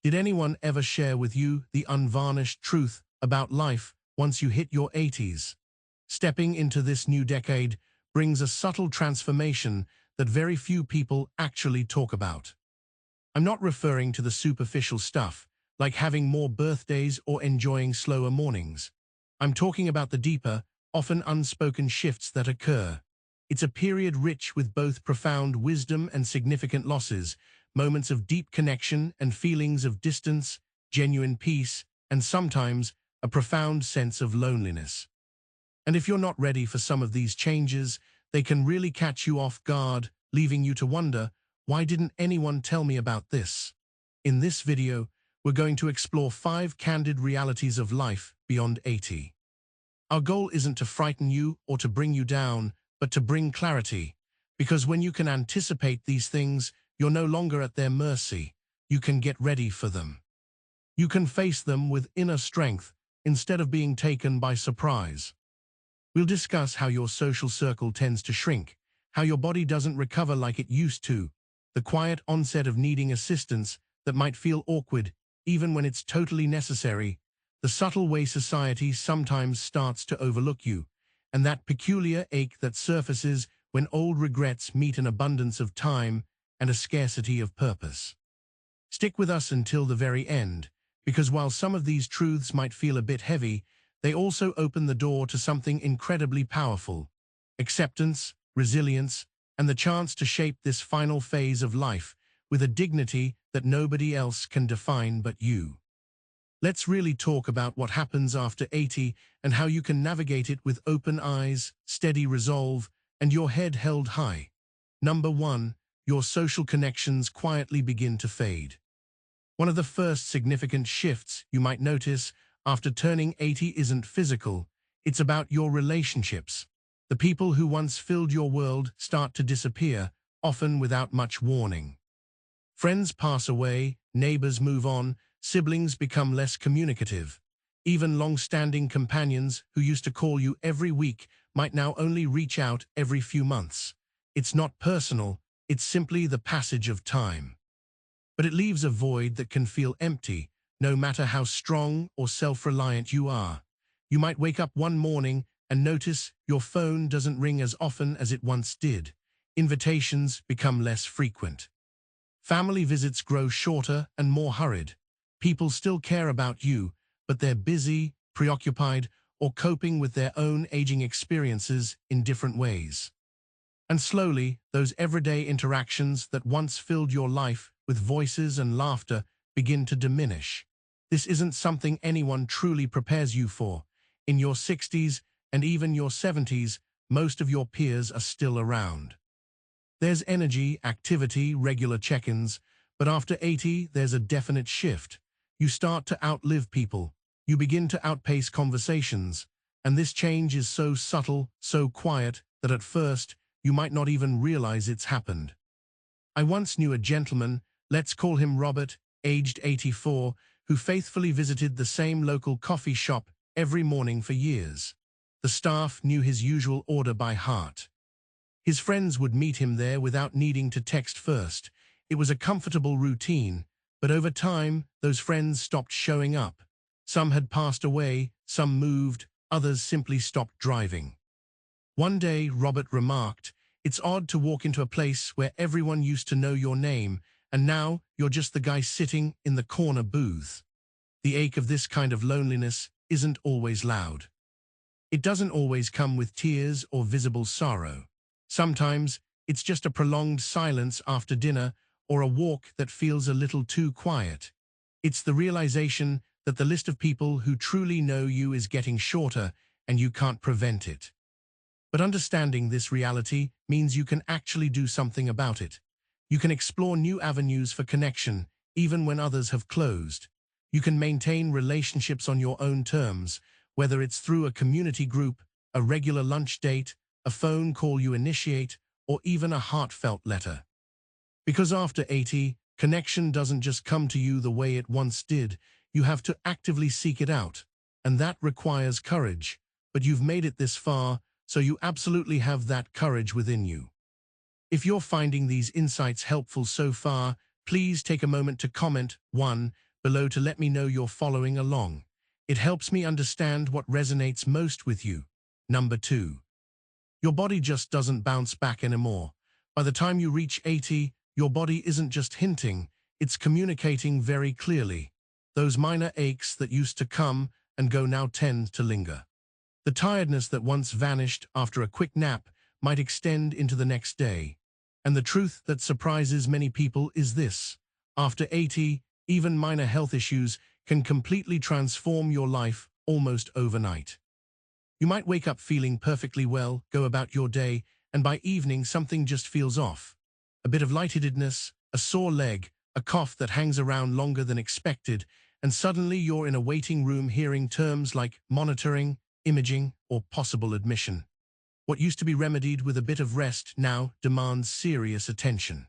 Did anyone ever share with you the unvarnished truth about life once you hit your 80s? Stepping into this new decade brings a subtle transformation that very few people actually talk about. I'm not referring to the superficial stuff, like having more birthdays or enjoying slower mornings. I'm talking about the deeper, often unspoken shifts that occur. It's a period rich with both profound wisdom and significant losses, moments of deep connection and feelings of distance, genuine peace, and sometimes a profound sense of loneliness. And if you're not ready for some of these changes, they can really catch you off guard, leaving you to wonder, why didn't anyone tell me about this? In this video, we're going to explore 5 candid realities of life beyond 80. Our goal isn't to frighten you or to bring you down, but to bring clarity. Because when you can anticipate these things, you're no longer at their mercy. You can get ready for them. You can face them with inner strength instead of being taken by surprise. We'll discuss how your social circle tends to shrink, how your body doesn't recover like it used to, the quiet onset of needing assistance that might feel awkward even when it's totally necessary, the subtle way society sometimes starts to overlook you, and that peculiar ache that surfaces when old regrets meet an abundance of time and a scarcity of purpose. Stick with us until the very end, because while some of these truths might feel a bit heavy, they also open the door to something incredibly powerful: acceptance, resilience, and the chance to shape this final phase of life with a dignity that nobody else can define but you. Let's really talk about what happens after 80 and how you can navigate it with open eyes, steady resolve, and your head held high. Number 1, your social connections quietly begin to fade. One of the first significant shifts you might notice after turning 80 isn't physical, it's about your relationships. The people who once filled your world start to disappear, often without much warning. Friends pass away, neighbors move on, siblings become less communicative. Even long-standing companions who used to call you every week might now only reach out every few months. It's not personal, it's simply the passage of time. But it leaves a void that can feel empty, no matter how strong or self-reliant you are. You might wake up one morning and notice your phone doesn't ring as often as it once did. Invitations become less frequent. Family visits grow shorter and more hurried. People still care about you, but they're busy, preoccupied, or coping with their own aging experiences in different ways. And slowly, those everyday interactions that once filled your life with voices and laughter begin to diminish. This isn't something anyone truly prepares you for. In your 60s and even your 70s, most of your peers are still around. There's energy, activity, regular check-ins, but after 80, there's a definite shift. You start to outlive people. You begin to outpace conversations. And this change is so subtle, so quiet, that at first, you might not even realize it's happened. I once knew a gentleman, let's call him Robert, aged 84, who faithfully visited the same local coffee shop every morning for years. The staff knew his usual order by heart. His friends would meet him there without needing to text first. It was a comfortable routine, but over time, those friends stopped showing up. Some had passed away, some moved, others simply stopped driving. One day, Robert remarked, "It's odd to walk into a place where everyone used to know your name, and now you're just the guy sitting in the corner booth." The ache of this kind of loneliness isn't always loud. It doesn't always come with tears or visible sorrow. Sometimes, it's just a prolonged silence after dinner or a walk that feels a little too quiet. It's the realization that the list of people who truly know you is getting shorter and you can't prevent it. But understanding this reality means you can actually do something about it. You can explore new avenues for connection, even when others have closed. You can maintain relationships on your own terms, whether it's through a community group, a regular lunch date, a phone call you initiate, or even a heartfelt letter. Because after 80, connection doesn't just come to you the way it once did. You have to actively seek it out, and that requires courage. But you've made it this far, so you absolutely have that courage within you. If you're finding these insights helpful so far, please take a moment to comment 1, below to let me know you're following along. It helps me understand what resonates most with you. Number 2. Your body just doesn't bounce back anymore. By the time you reach 80, your body isn't just hinting, it's communicating very clearly. Those minor aches that used to come and go now tend to linger. The tiredness that once vanished after a quick nap might extend into the next day. And the truth that surprises many people is this: after 80, even minor health issues can completely transform your life almost overnight. You might wake up feeling perfectly well, go about your day, and by evening something just feels off. A bit of lightheadedness, a sore leg, a cough that hangs around longer than expected, and suddenly you're in a waiting room hearing terms like monitoring, imaging, or possible admission. What used to be remedied with a bit of rest now demands serious attention.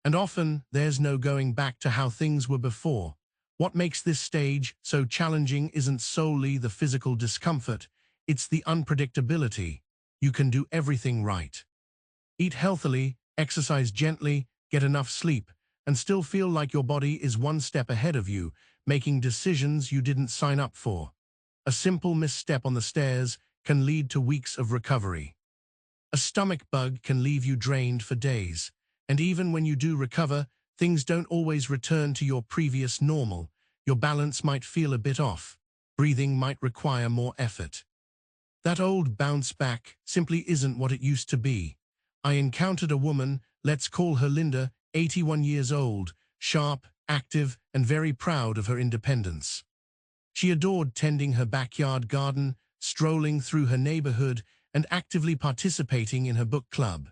And often, there's no going back to how things were before. What makes this stage so challenging isn't solely the physical discomfort, it's the unpredictability. You can do everything right. Eat healthily, exercise gently, get enough sleep, and still feel like your body is one step ahead of you, making decisions you didn't sign up for. A simple misstep on the stairs can lead to weeks of recovery. A stomach bug can leave you drained for days. And even when you do recover, things don't always return to your previous normal. Your balance might feel a bit off. Breathing might require more effort. That old bounce back simply isn't what it used to be. I encountered a woman, let's call her Linda, 81 years old, sharp, active, and very proud of her independence. She adored tending her backyard garden, strolling through her neighborhood, and actively participating in her book club.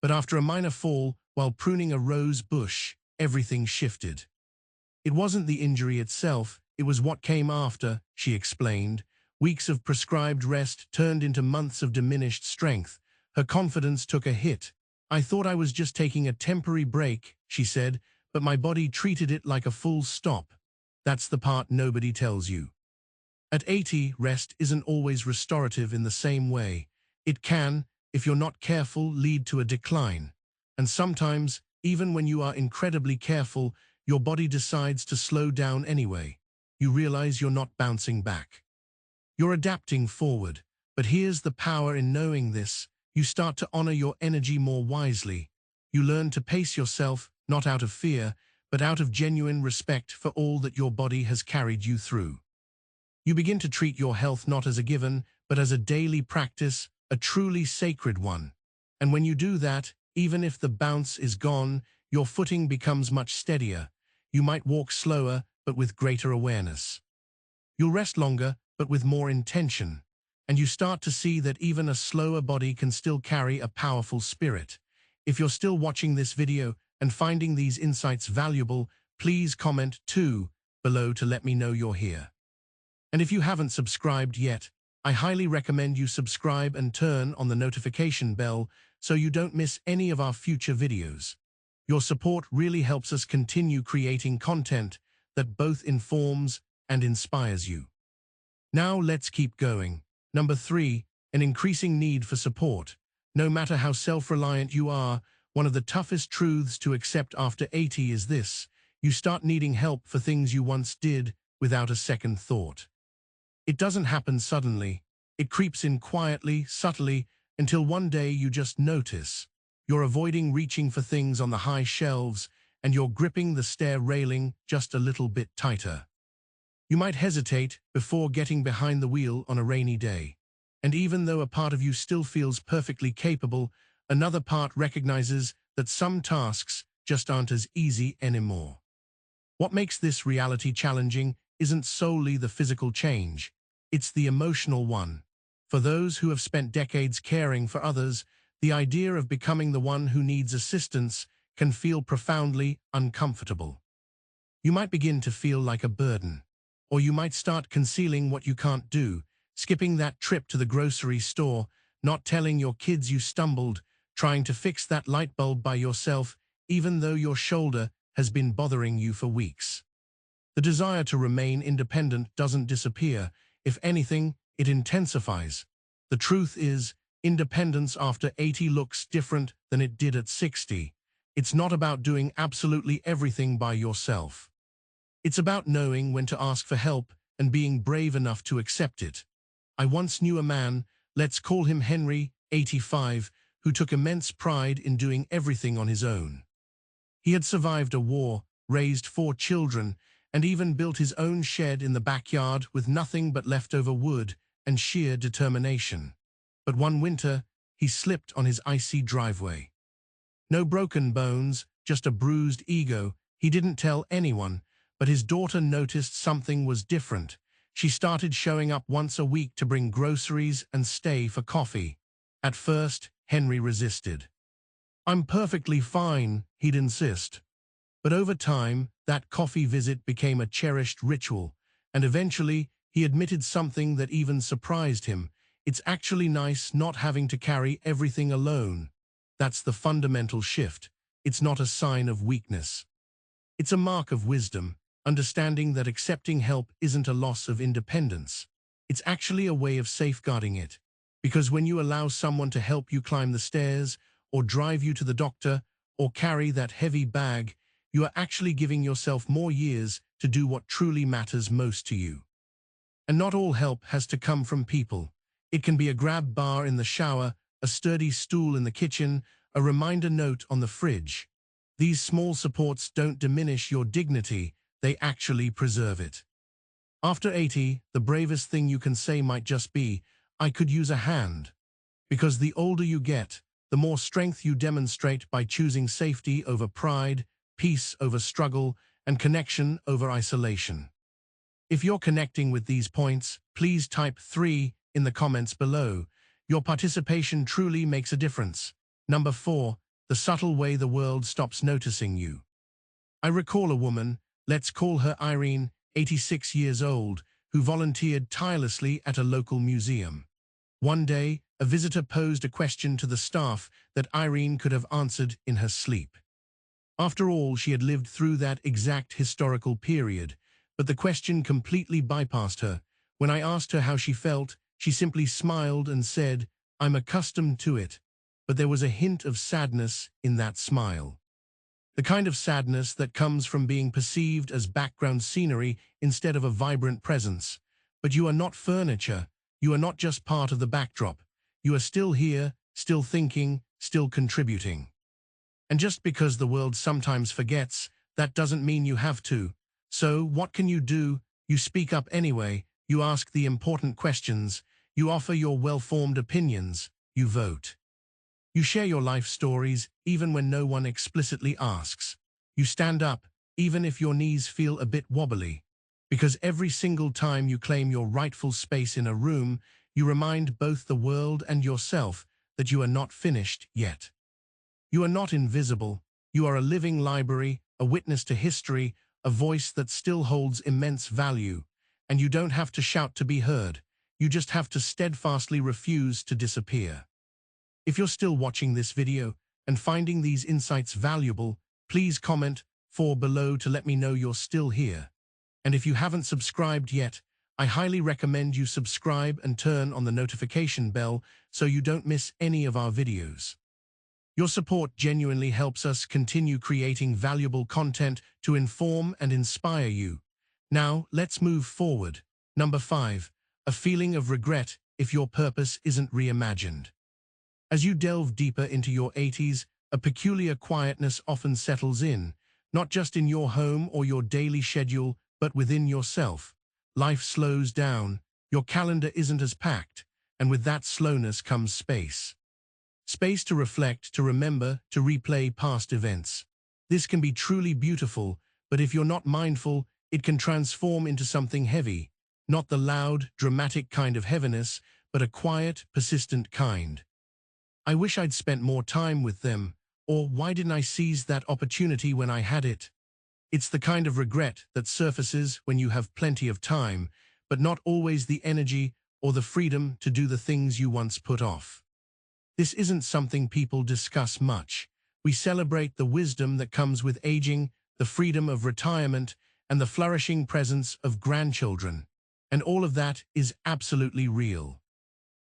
But after a minor fall, while pruning a rose bush, everything shifted. It wasn't the injury itself, it was what came after, she explained. Weeks of prescribed rest turned into months of diminished strength. Her confidence took a hit. I thought I was just taking a temporary break, she said, but my body treated it like a full stop. That's the part nobody tells you. At 80, rest isn't always restorative in the same way. It can, if you're not careful, lead to a decline. And sometimes, even when you are incredibly careful, your body decides to slow down anyway. You realize you're not bouncing back. You're adapting forward, but here's the power in knowing this. You start to honor your energy more wisely. You learn to pace yourself, not out of fear, but out of genuine respect for all that your body has carried you through. You begin to treat your health not as a given, but as a daily practice, a truly sacred one. And when you do that, even if the bounce is gone, your footing becomes much steadier. You might walk slower, but with greater awareness. You'll rest longer, but with more intention. And you start to see that even a slower body can still carry a powerful spirit. If you're still watching this video and finding these insights valuable, please comment too below to let me know you're here. And if you haven't subscribed yet, I highly recommend you subscribe and turn on the notification bell so you don't miss any of our future videos. Your support really helps us continue creating content that both informs and inspires you. Now let's keep going. Number 3, an increasing need for support. No matter how self-reliant you are, one of the toughest truths to accept after 80 is this: you start needing help for things you once did without a second thought. It doesn't happen suddenly. It creeps in quietly, subtly, until one day you just notice. You're avoiding reaching for things on the high shelves, and you're gripping the stair railing just a little bit tighter. You might hesitate before getting behind the wheel on a rainy day. And even though a part of you still feels perfectly capable, another part recognizes that some tasks just aren't as easy anymore. What makes this reality challenging isn't solely the physical change, it's the emotional one. For those who have spent decades caring for others, the idea of becoming the one who needs assistance can feel profoundly uncomfortable. You might begin to feel like a burden, or you might start concealing what you can't do, skipping that trip to the grocery store, not telling your kids you stumbled, trying to fix that light bulb by yourself, even though your shoulder has been bothering you for weeks. The desire to remain independent doesn't disappear. If anything, it intensifies. The truth is, independence after 80 looks different than it did at 60. It's not about doing absolutely everything by yourself. It's about knowing when to ask for help and being brave enough to accept it. I once knew a man, let's call him Henry, 85, who took immense pride in doing everything on his own. He had survived a war, raised 4 children, and even built his own shed in the backyard with nothing but leftover wood and sheer determination. But one winter, he slipped on his icy driveway. No broken bones, just a bruised ego. He didn't tell anyone, but his daughter noticed something was different. She started showing up once a week to bring groceries and stay for coffee. At first, Henry resisted. "I'm perfectly fine," he'd insist. But over time, that coffee visit became a cherished ritual, and eventually, he admitted something that even surprised him. It's actually nice not having to carry everything alone. That's the fundamental shift. It's not a sign of weakness. It's a mark of wisdom, understanding that accepting help isn't a loss of independence. It's actually a way of safeguarding it. Because when you allow someone to help you climb the stairs, or drive you to the doctor, or carry that heavy bag, you are actually giving yourself more years to do what truly matters most to you. And not all help has to come from people. It can be a grab bar in the shower, a sturdy stool in the kitchen, a reminder note on the fridge. These small supports don't diminish your dignity, they actually preserve it. After 80, the bravest thing you can say might just be, "I could use a hand." Because the older you get, the more strength you demonstrate by choosing safety over pride, peace over struggle, and connection over isolation. If you're connecting with these points, please type 3 in the comments below. Your participation truly makes a difference. Number 4, the subtle way the world stops noticing you. I recall a woman, let's call her Irene, 86 years old, who volunteered tirelessly at a local museum. One day, a visitor posed a question to the staff that Irene could have answered in her sleep. After all, she had lived through that exact historical period, but the question completely bypassed her. When I asked her how she felt, she simply smiled and said, "I'm accustomed to it." But there was a hint of sadness in that smile. The kind of sadness that comes from being perceived as background scenery instead of a vibrant presence. But you are not furniture. You are not just part of the backdrop. You are still here, still thinking, still contributing. And just because the world sometimes forgets, that doesn't mean you have to. So, what can you do? You speak up anyway. You ask the important questions. You offer your well-formed opinions. You vote. You share your life stories, even when no one explicitly asks. You stand up, even if your knees feel a bit wobbly. Because every single time you claim your rightful space in a room, you remind both the world and yourself that you are not finished yet. You are not invisible. You are a living library, a witness to history, a voice that still holds immense value. And you don't have to shout to be heard. You just have to steadfastly refuse to disappear. If you're still watching this video and finding these insights valuable, please comment 4 below to let me know you're still here. And if you haven't subscribed yet, I highly recommend you subscribe and turn on the notification bell so you don't miss any of our videos. Your support genuinely helps us continue creating valuable content to inform and inspire you. Now, let's move forward. Number 5, a feeling of regret if your purpose isn't reimagined. As you delve deeper into your 80s, a peculiar quietness often settles in, not just in your home or your daily schedule, but within yourself. Life slows down, your calendar isn't as packed, and with that slowness comes space. Space to reflect, to remember, to replay past events. This can be truly beautiful, but if you're not mindful, it can transform into something heavy. Not the loud, dramatic kind of heaviness, but a quiet, persistent kind. I wish I'd spent more time with them, or why didn't I seize that opportunity when I had it? It's the kind of regret that surfaces when you have plenty of time, but not always the energy or the freedom to do the things you once put off. This isn't something people discuss much. We celebrate the wisdom that comes with aging, the freedom of retirement, and the flourishing presence of grandchildren. And all of that is absolutely real.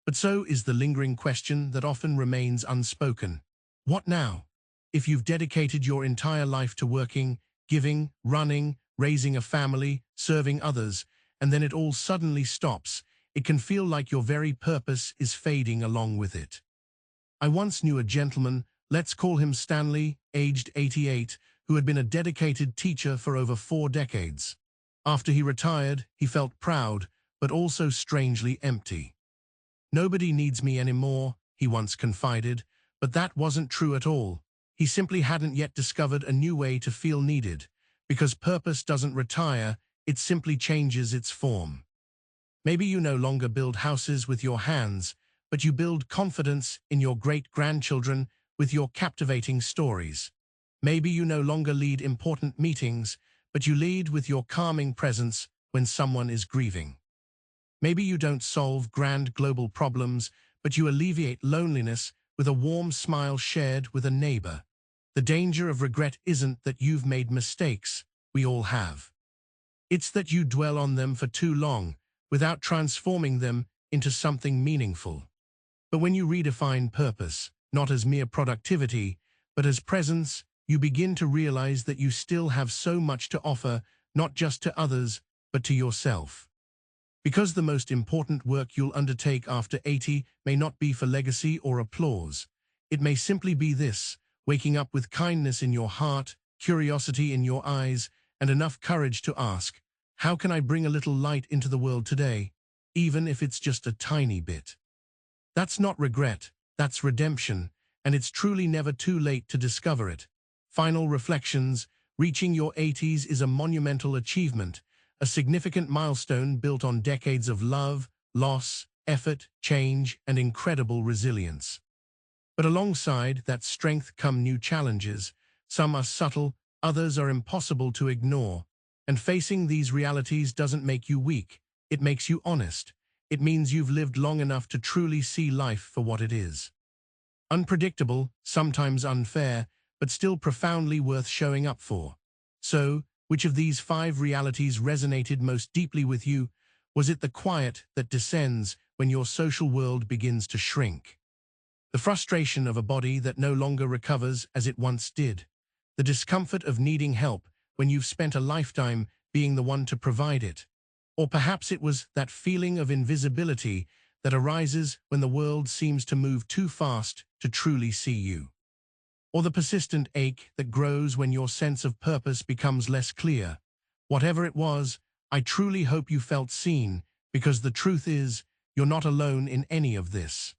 But so is the lingering question that often remains unspoken. What now? If you've dedicated your entire life to working, giving, running, raising a family, serving others, and then it all suddenly stops. It can feel like your very purpose is fading along with it. I once knew a gentleman, let's call him Stanley, aged 88, who had been a dedicated teacher for over 4 decades. After he retired, he felt proud, but also strangely empty. "Nobody needs me anymore," he once confided, but that wasn't true at all. He simply hadn't yet discovered a new way to feel needed, because purpose doesn't retire, it simply changes its form. Maybe you no longer build houses with your hands, but you build confidence in your great-grandchildren with your captivating stories. Maybe you no longer lead important meetings, but you lead with your calming presence when someone is grieving. Maybe you don't solve grand global problems, but you alleviate loneliness with a warm smile shared with a neighbor. The danger of regret isn't that you've made mistakes, we all have. It's that you dwell on them for too long, without transforming them into something meaningful. But when you redefine purpose, not as mere productivity, but as presence, you begin to realize that you still have so much to offer, not just to others, but to yourself. Because the most important work you'll undertake after 80 may not be for legacy or applause. It may simply be this: waking up with kindness in your heart, curiosity in your eyes, and enough courage to ask, how can I bring a little light into the world today, even if it's just a tiny bit? That's not regret, that's redemption, and it's truly never too late to discover it. Final reflections: reaching your 80s is a monumental achievement, a significant milestone built on decades of love, loss, effort, change, and incredible resilience. But alongside that strength come new challenges. Some are subtle, others are impossible to ignore. And facing these realities doesn't make you weak, it makes you honest. It means you've lived long enough to truly see life for what it is. Unpredictable, sometimes unfair, but still profoundly worth showing up for. So, which of these 5 realities resonated most deeply with you? Was it the quiet that descends when your social world begins to shrink? The frustration of a body that no longer recovers as it once did? The discomfort of needing help when you've spent a lifetime being the one to provide it? Or perhaps it was that feeling of invisibility that arises when the world seems to move too fast to truly see you? Or the persistent ache that grows when your sense of purpose becomes less clear? Whatever it was, I truly hope you felt seen, because the truth is, you're not alone in any of this.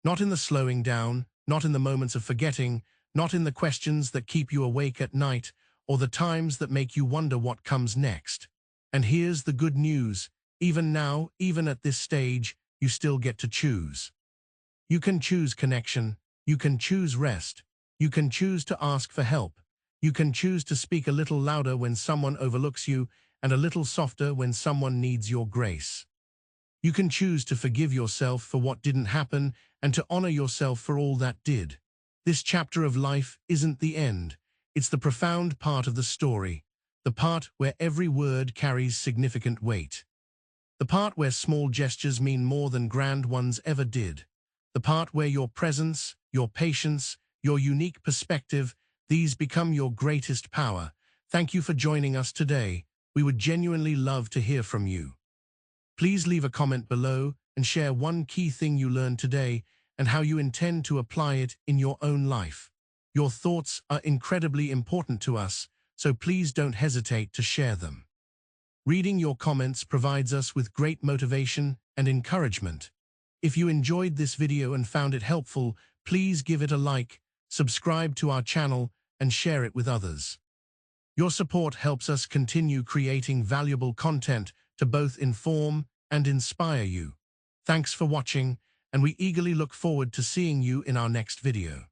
Not in the slowing down, not in the moments of forgetting, not in the questions that keep you awake at night, or the times that make you wonder what comes next. And here's the good news: even now, even at this stage, you still get to choose. You can choose connection, you can choose rest, you can choose to ask for help, you can choose to speak a little louder when someone overlooks you, and a little softer when someone needs your grace. You can choose to forgive yourself for what didn't happen and to honor yourself for all that did. This chapter of life isn't the end. It's the profound part of the story, the part where every word carries significant weight. The part where small gestures mean more than grand ones ever did. The part where your presence, your patience, your unique perspective, these become your greatest power. Thank you for joining us today. We would genuinely love to hear from you. Please leave a comment below and share one key thing you learned today and how you intend to apply it in your own life. Your thoughts are incredibly important to us, so please don't hesitate to share them. Reading your comments provides us with great motivation and encouragement. If you enjoyed this video and found it helpful, please give it a like, subscribe to our channel, and share it with others. Your support helps us continue creating valuable content to both inform and inspire you. Thanks for watching, and we eagerly look forward to seeing you in our next video.